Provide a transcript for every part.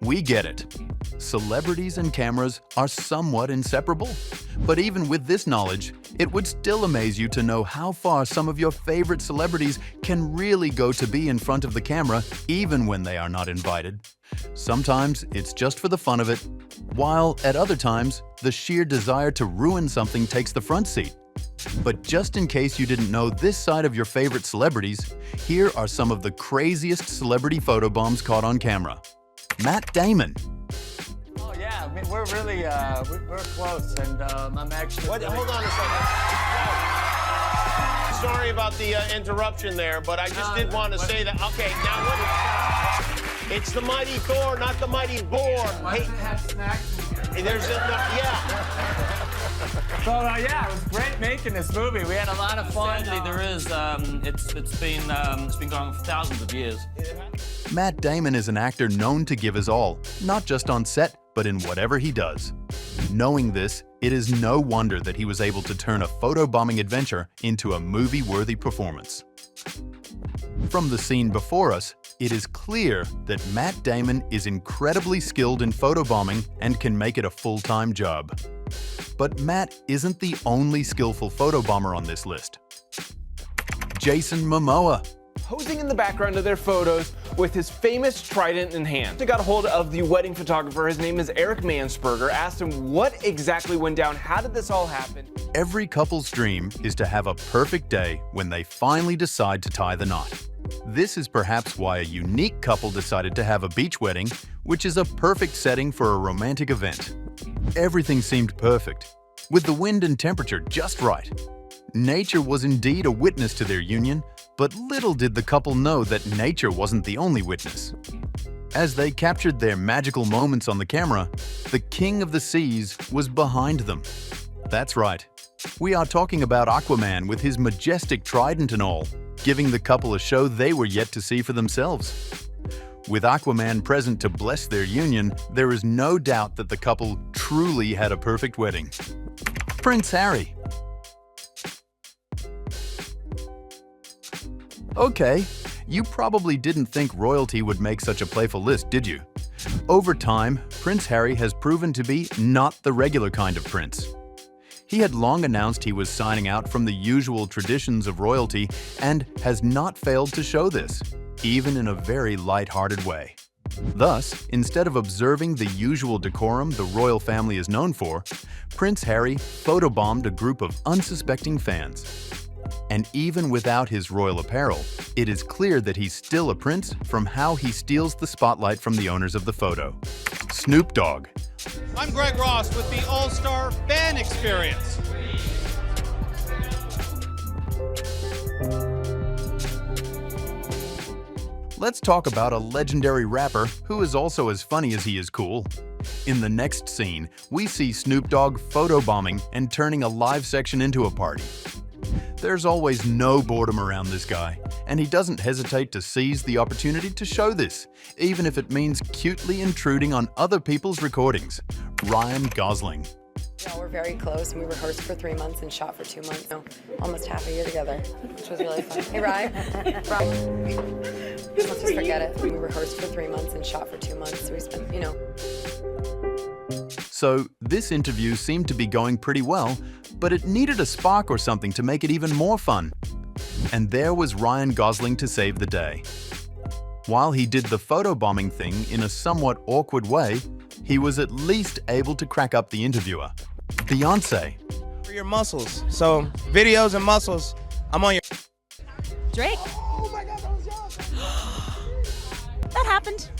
We get it. Celebrities and cameras are somewhat inseparable. But even with this knowledge, it would still amaze you to know how far some of your favorite celebrities can really go to be in front of the camera even when they are not invited. Sometimes it's just for the fun of it, while at other times, the sheer desire to ruin something takes the front seat. But just in case you didn't know this side of your favorite celebrities, here are some of the craziest celebrity photobombs caught on camera. Matt Damon. Oh yeah, I mean, we're really, we're close, and I'm actually... What? Hold on a second. Sorry about the interruption there, but I just did want to say that. Okay, now what? It's the mighty Thor, not the mighty Boar. Why does it have snacks in here? There's a, yeah. So yeah, it was great making this movie. We had a lot of fun. There is. It's been going for thousands of years. Matt Damon is an actor known to give his all, not just on set, but in whatever he does. Knowing this, it is no wonder that he was able to turn a photobombing adventure into a movie-worthy performance. From the scene before us, it is clear that Matt Damon is incredibly skilled in photobombing and can make it a full-time job. But Matt isn't the only skillful photobomber on this list. Jason Momoa. Posing in the background of their photos with his famous trident in hand. I got a hold of the wedding photographer. His name is Eric Mansberger. Asked him what exactly went down. How did this all happen? Every couple's dream is to have a perfect day when they finally decide to tie the knot. This is perhaps why a unique couple decided to have a beach wedding, which is a perfect setting for a romantic event. Everything seemed perfect, with the wind and temperature just right. Nature was indeed a witness to their union, but little did the couple know that nature wasn't the only witness. As they captured their magical moments on the camera, the king of the seas was behind them. That's right. We are talking about Aquaman with his majestic trident and all, giving the couple a show they were yet to see for themselves. With Aquaman present to bless their union, there is no doubt that the couple truly had a perfect wedding. Prince Harry. Okay, you probably didn't think royalty would make such a playful list, did you? Over time, Prince Harry has proven to be not the regular kind of prince. He had long announced he was signing out from the usual traditions of royalty and has not failed to show this, even in a very light-hearted way. Thus, instead of observing the usual decorum the royal family is known for, Prince Harry photobombed a group of unsuspecting fans. And even without his royal apparel, it is clear that he's still a prince from how he steals the spotlight from the owners of the photo. Snoop Dogg. I'm Greg Ross with the All-Star Fan Experience. Let's talk about a legendary rapper who is also as funny as he is cool. In the next scene, we see Snoop Dogg photobombing and turning a live section into a party. There's always no boredom around this guy, and he doesn't hesitate to seize the opportunity to show this, even if it means cutely intruding on other people's recordings. Ryan Gosling. Yeah, we're very close, and we rehearsed for 3 months and shot for 2 months. No, almost half a year together, which was really fun. Hey, Ryan. Let's just forget it. We rehearsed for 3 months and shot for 2 months. So we spent, So this interview seemed to be going pretty well, but it needed a spark or something to make it even more fun. And there was Ryan Gosling to save the day. While he did the photobombing thing in a somewhat awkward way, he was at least able to crack up the interviewer. Beyonce. For your muscles. So, videos and muscles. I'm on your... Drake. Oh my God, that was young. That happened.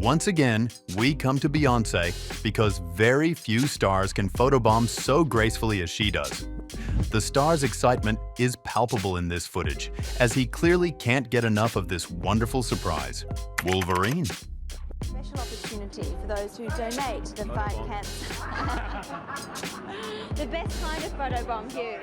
Once again, we come to Beyonce because very few stars can photobomb so gracefully as she does. The star's excitement is palpable in this footage, as he clearly can't get enough of this wonderful surprise. Wolverine. Special opportunity for those who donate to the fight cancer. The best kind of photobomb, Hugh.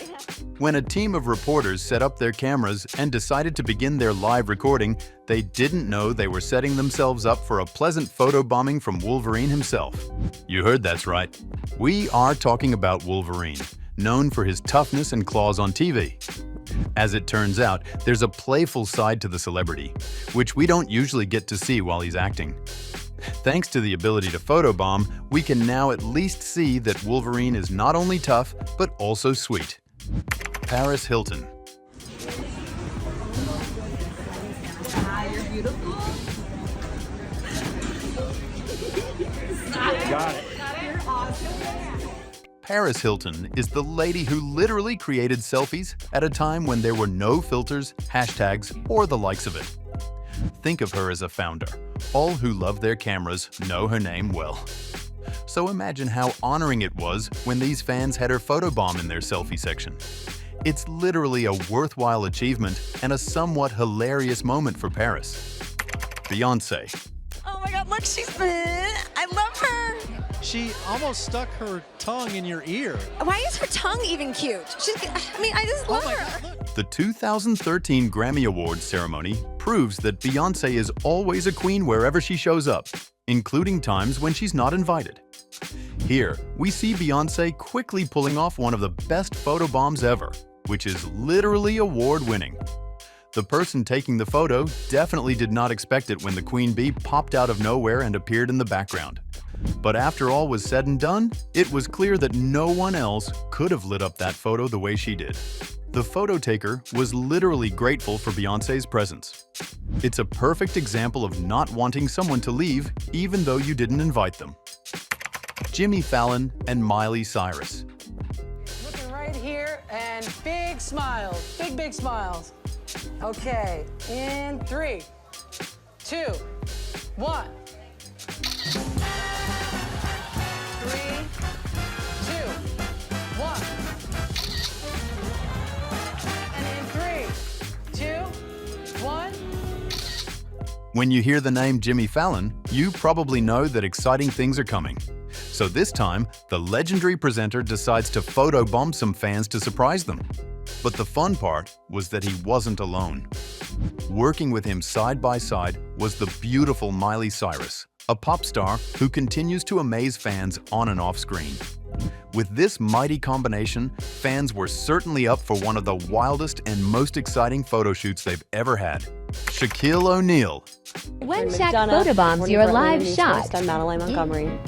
When a team of reporters set up their cameras and decided to begin their live recording, they didn't know they were setting themselves up for a pleasant photobombing from Wolverine himself. You heard that's right. We are talking about Wolverine, known for his toughness and claws on TV. As it turns out, there's a playful side to the celebrity, which we don't usually get to see while he's acting. Thanks to the ability to photobomb, we can now at least see that Wolverine is not only tough, but also sweet. Paris Hilton. You're beautiful. Got it. You're awesome. Paris Hilton is the lady who literally created selfies at a time when there were no filters, hashtags, or the likes of it. Think of her as a founder. All who love their cameras know her name well. So imagine how honoring it was when these fans had her photobomb in their selfie section. It's literally a worthwhile achievement and a somewhat hilarious moment for Paris. Beyoncé. Oh my God, look, I love her. She almost stuck her tongue in your ear. Why is her tongue even cute? I just love her. God, look. The 2013 Grammy Awards ceremony proves that Beyoncé is always a queen wherever she shows up, including times when she's not invited. Here, we see Beyoncé quickly pulling off one of the best photobombs ever, which is literally award-winning. The person taking the photo definitely did not expect it when the queen bee popped out of nowhere and appeared in the background. But after all was said and done, it was clear that no one else could have lit up that photo the way she did. The photo taker was literally grateful for Beyoncé's presence. It's a perfect example of not wanting someone to leave even though you didn't invite them. Jimmy Fallon and Miley Cyrus. Looking right here and big smiles, big smiles. Okay, in 3, 2, 1. 3, 2, 1. And in 3, 2, 1. When you hear the name Jimmy Fallon, you probably know that exciting things are coming. So this time, the legendary presenter decides to photobomb some fans to surprise them. But the fun part was that he wasn't alone. Working with him side by side was the beautiful Miley Cyrus, a pop star who continues to amaze fans on and off screen. With this mighty combination, fans were certainly up for one of the wildest and most exciting photo shoots they've ever had. Shaquille O'Neal. When Shaq photobombs your live shot. I'm Madeline Montgomery.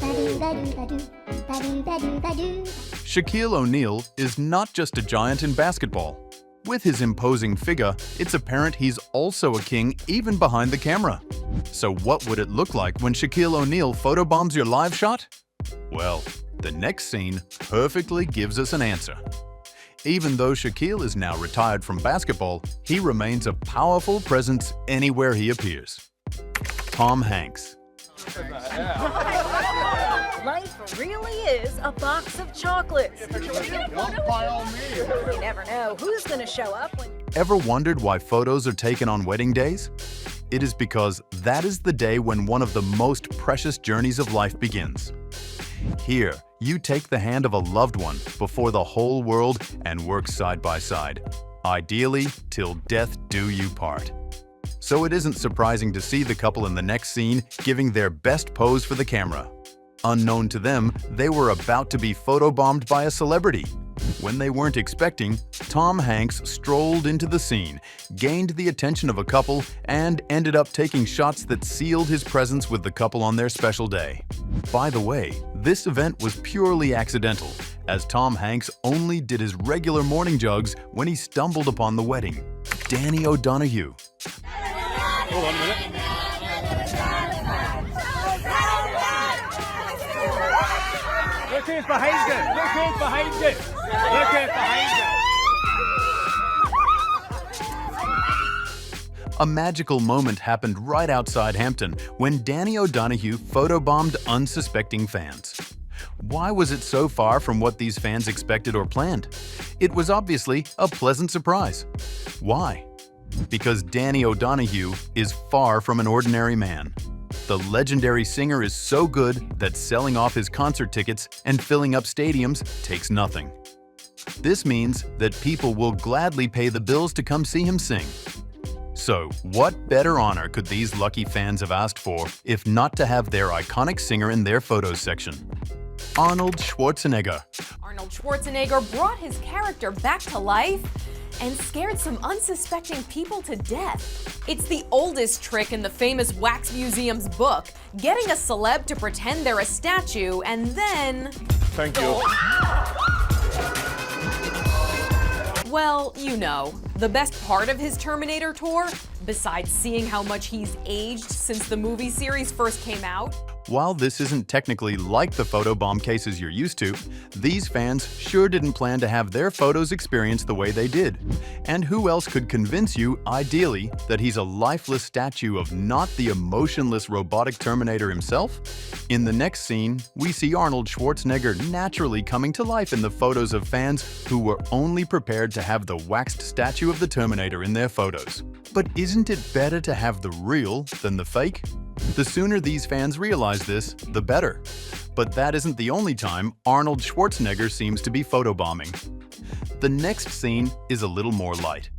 Shaquille O'Neal is not just a giant in basketball. With his imposing figure, it's apparent he's also a king even behind the camera. So what would it look like when Shaquille O'Neal photobombs your live shot? Well, the next scene perfectly gives us an answer. Even though Shaquille is now retired from basketball, he remains a powerful presence anywhere he appears. Tom Hanks. Life really is a box of chocolates. You never know who's going to show up when... Ever wondered why photos are taken on wedding days? It is because that is the day when one of the most precious journeys of life begins. Here, you take the hand of a loved one before the whole world and work side by side, ideally till death do you part. So it isn't surprising to see the couple in the next scene giving their best pose for the camera. Unknown to them, they were about to be photobombed by a celebrity. When they weren't expecting, Tom Hanks strolled into the scene, gained the attention of a couple, and ended up taking shots that sealed his presence with the couple on their special day. By the way, this event was purely accidental, as Tom Hanks only did his regular morning jogs when he stumbled upon the wedding. Danny O'Donoghue. Hold on a minute. Look who's behind you! Look who's behind you! Look who's behind you! A magical moment happened right outside Hampton when Danny O'Donoghue photobombed unsuspecting fans. Why was it so far from what these fans expected or planned? It was obviously a pleasant surprise. Why? Because Danny O'Donoghue is far from an ordinary man. The legendary singer is so good that selling off his concert tickets and filling up stadiums takes nothing. This means that people will gladly pay the bills to come see him sing. So, what better honor could these lucky fans have asked for if not to have their iconic singer in their photos section? Arnold Schwarzenegger. Arnold Schwarzenegger brought his character back to life and scared some unsuspecting people to death. It's the oldest trick in the famous Wax Museum's book, getting a celeb to pretend they're a statue and then... Thank you. Well, you know, the best part of his Terminator tour, besides seeing how much he's aged since the movie series first came out. While this isn't technically like the photobomb cases you're used to, these fans sure didn't plan to have their photos experience the way they did. And who else could convince you, ideally, that he's a lifeless statue of not the emotionless robotic Terminator himself? In the next scene, we see Arnold Schwarzenegger naturally coming to life in the photos of fans who were only prepared to have the waxed statue of the Terminator in their photos. But isn't it better to have the real than the fake? The sooner these fans realize this, the better. But that isn't the only time Arnold Schwarzenegger seems to be photobombing. The next scene is a little more light.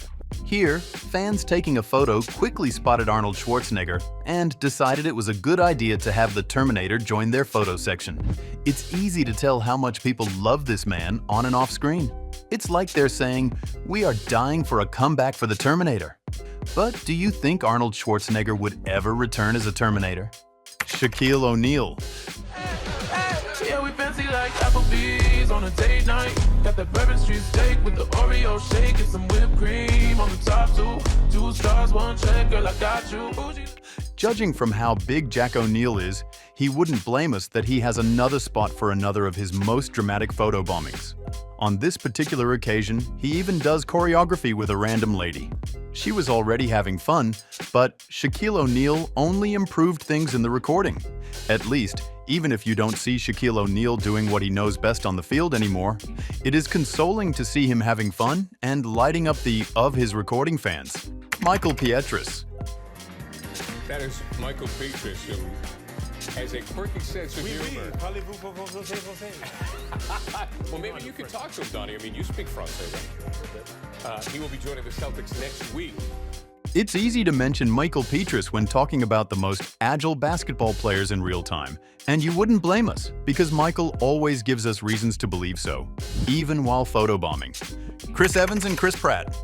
Here, fans taking a photo quickly spotted Arnold Schwarzenegger and decided it was a good idea to have the Terminator join their photo section. It's easy to tell how much people love this man on and off screen. It's like they're saying, "We are dying for a comeback for the Terminator." But do you think Arnold Schwarzenegger would ever return as a Terminator? Shaquille O'Neal. Yeah, we fancy like Applebee's on a date night. Got that Bourbon Street steak with the Oreo shake and some whipped cream on the top two. 2 stars, 1 check, girl, I got you. Judging from how big Jack O'Neal is, he wouldn't blame us that he has another spot for another of his most dramatic photobombings. On this particular occasion, he even does choreography with a random lady. She was already having fun, but Shaquille O'Neal only improved things in the recording. At least, even if you don't see Shaquille O'Neal doing what he knows best on the field anymore, it is consoling to see him having fun and lighting up of his recording fans. Michael Pietras. That is Michael Pietras, who has a quirky sense of humor. Well, maybe you could talk to him, Donnie. I mean, you speak Francais. He will be joining the Celtics next week. It's easy to mention Michael Pietras when talking about the most agile basketball players in real time, and you wouldn't blame us, because Michael always gives us reasons to believe so, even while photobombing. Chris Evans and Chris Pratt.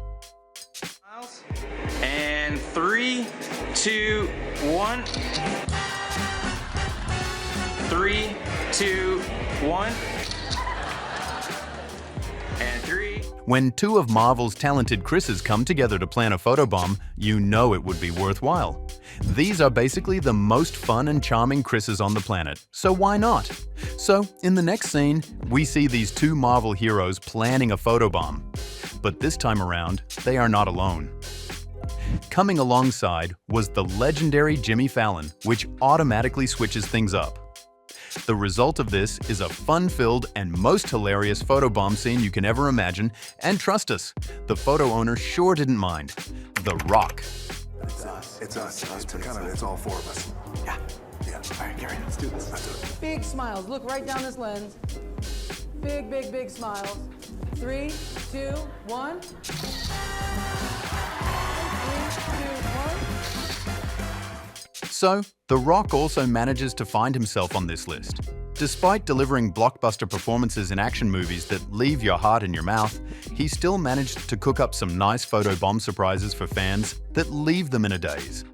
And 3, 2, 1. 3, 2, 1. And 3. When 2 of Marvel's talented Chris's come together to plan a photobomb, you know it would be worthwhile. These are basically the most fun and charming Chris's on the planet, so why not? So, in the next scene, we see these 2 Marvel heroes planning a photobomb. But this time around, they are not alone. Coming alongside was the legendary Jimmy Fallon, which automatically switches things up. The result of this is a fun-filled and most hilarious photobomb scene you can ever imagine, and trust us, the photo owner sure didn't mind. The Rock. It's us. It's all 4 of us. Yeah. All right, Gary, let's do this. Big smiles. Look right down this lens. Big, big, big smiles. 3, 2, 1. 3, 2, 1. So, The Rock also manages to find himself on this list. Despite delivering blockbuster performances in action movies that leave your heart in your mouth, he still managed to cook up some nice photobomb surprises for fans that leave them in a daze.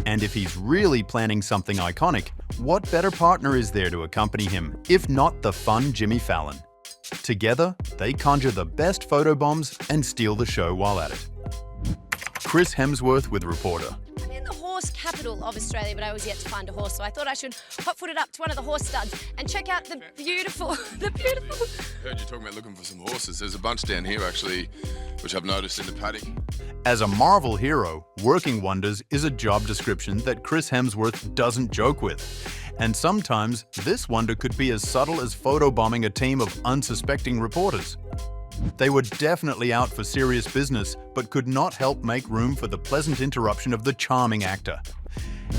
And if he's really planning something iconic, what better partner is there to accompany him, if not the fun Jimmy Fallon? Together, they conjure the best photobombs and steal the show while at it. Chris Hemsworth with Reporter. I'm in the horse capital of Australia, but I was yet to find a horse, so I thought I should hot-foot it up to one of the horse studs and check out the beautiful. Heard you talking about looking for some horses. There's a bunch down here, actually, which I've noticed in the paddock. As a Marvel hero, working wonders is a job description that Chris Hemsworth doesn't joke with. And sometimes, this wonder could be as subtle as photobombing a team of unsuspecting reporters. They were definitely out for serious business, but could not help make room for the pleasant interruption of the charming actor.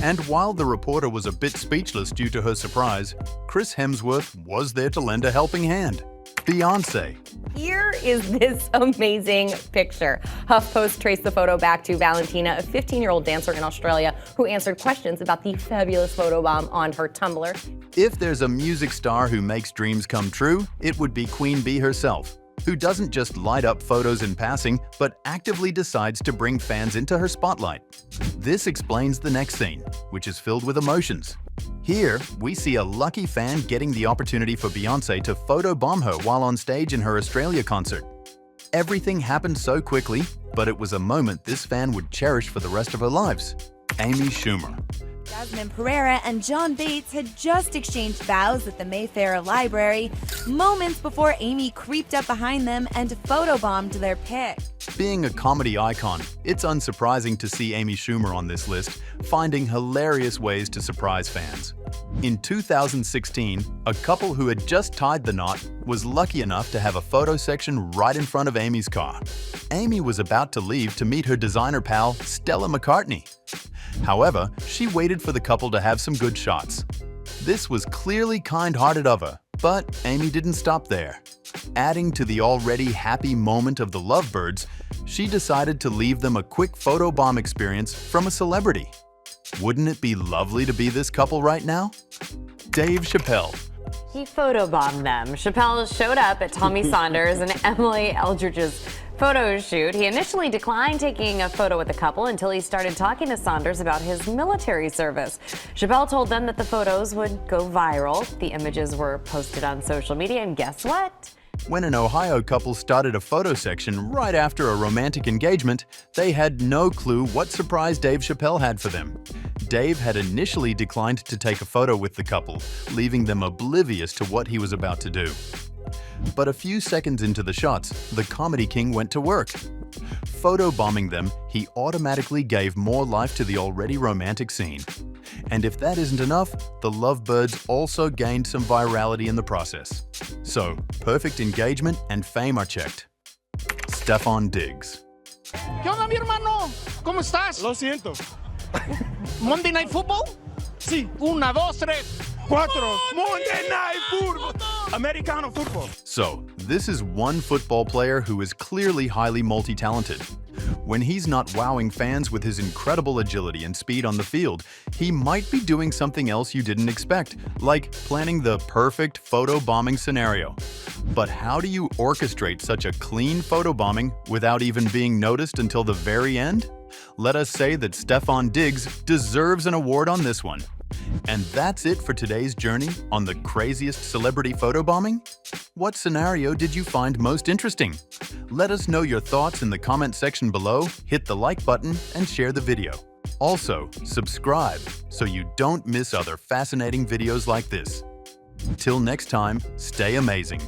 And while the reporter was a bit speechless due to her surprise, Chris Hemsworth was there to lend a helping hand. Beyoncé. Here is this amazing picture. HuffPost traced the photo back to Valentina, a 15-year-old dancer in Australia who answered questions about the fabulous photobomb on her Tumblr. If there's a music star who makes dreams come true, it would be Queen Bee herself, who doesn't just light up photos in passing, but actively decides to bring fans into her spotlight. This explains the next scene, which is filled with emotions. Here, we see a lucky fan getting the opportunity for Beyoncé to photobomb her while on stage in her Australia concert. Everything happened so quickly, but it was a moment this fan would cherish for the rest of her lives. Amy Schumer. Jasmine Pereira and John Bates had just exchanged vows at the Mayfair Library, moments before Amy creeped up behind them and photobombed their pic. Being a comedy icon, it's unsurprising to see Amy Schumer on this list, finding hilarious ways to surprise fans. In 2016, a couple who had just tied the knot was lucky enough to have a photo section right in front of Amy's car. Amy was about to leave to meet her designer pal, Stella McCartney. However, she waited for the couple to have some good shots. This was clearly kind-hearted of her, but Amy didn't stop there. Adding to the already happy moment of the lovebirds, she decided to leave them a quick photobomb experience from a celebrity. Wouldn't it be lovely to be this couple right now? Dave Chappelle. He photobombed them. Chappelle showed up at Tommy Saunders and Emily Eldridge's photo shoot. He initially declined taking a photo with the couple until he started talking to Saunders about his military service. Chappelle told them that the photos would go viral. The images were posted on social media, and guess what? When an Ohio couple started a photo section right after a romantic engagement, they had no clue what surprise Dave Chappelle had for them. Dave had initially declined to take a photo with the couple, leaving them oblivious to what he was about to do. But a few seconds into the shots, the Comedy King went to work. Photobombing them, he automatically gave more life to the already romantic scene. And if that isn't enough, the lovebirds also gained some virality in the process. So, perfect engagement and fame are checked. Stefan Diggs. ¿Qué onda, mi hermano? ¿Cómo estás? Lo siento. Monday Night Football? Sí. 1, 2, 3, 4. Monday Night Football. Americano football. So, this is one football player who is clearly highly multi-talented. When he's not wowing fans with his incredible agility and speed on the field, he might be doing something else you didn't expect, like planning the perfect photobombing scenario. But how do you orchestrate such a clean photobombing without even being noticed until the very end? Let us say that Stefan Diggs deserves an award on this one. And that's it for today's journey on the craziest celebrity photobombing. What scenario did you find most interesting? Let us know your thoughts in the comment section below, hit the like button, and share the video. Also, subscribe so you don't miss other fascinating videos like this. Till next time, stay amazing.